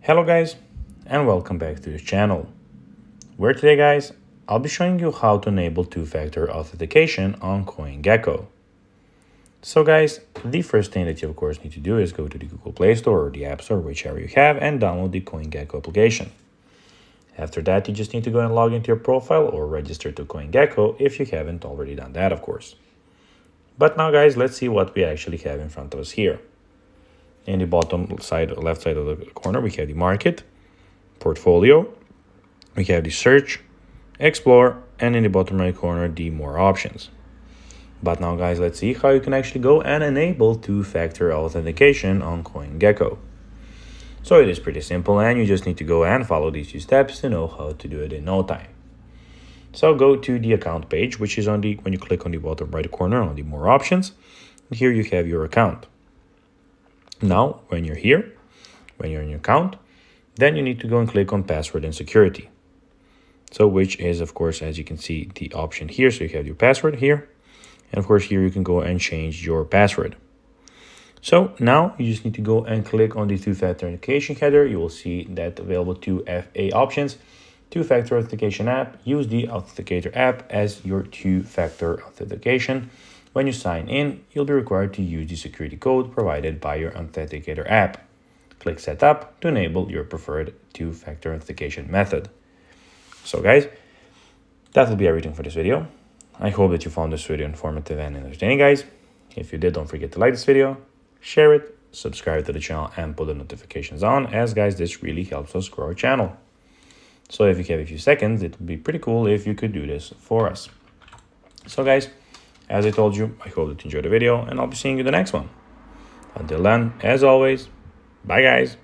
Hello guys, and welcome back to the channel, where today guys, I'll be showing you how to enable two-factor authentication on CoinGecko. So guys, the first thing that you of course need to do is go to the Google Play Store or the App Store, whichever you have, and download the CoinGecko application. After that, you just need to go and log into your profile or register to CoinGecko if you haven't already done that, of course. But now guys, let's see what we actually have in front of us here. In the bottom side, left side of the corner, we have the market, portfolio, we have the search, explore, and in the bottom right corner, the more options. But now guys, let's see how you can actually go and enable two-factor authentication on CoinGecko. So it is pretty simple, and you just need to go and follow these two steps to know how to do it in no time. So go to the account page, which is when you click on the bottom right corner on the more options, here you have your account. Now, when you're here, when you're in your account, then you need to go and click on password and security. So which is, of course, as you can see, the option here. So you have your password here. And of course, here you can go and change your password. So now you just need to go and click on the two-factor authentication header. You will see that available 2FA options, two-factor authentication app. Use the Authenticator app as your two-factor authentication. When you sign in, you'll be required to use the security code provided by your Authenticator app. Click Setup to enable your preferred two-factor authentication method. So guys, that will be everything for this video. I hope that you found this video informative and entertaining, guys. If you did, don't forget to like this video, share it, subscribe to the channel, and put the notifications on, as guys, this really helps us grow our channel. So if you have a few seconds, it would be pretty cool if you could do this for us. So guys, as I told you, I hope that you enjoyed the video, and I'll be seeing you in the next one. Until then, as always, bye guys.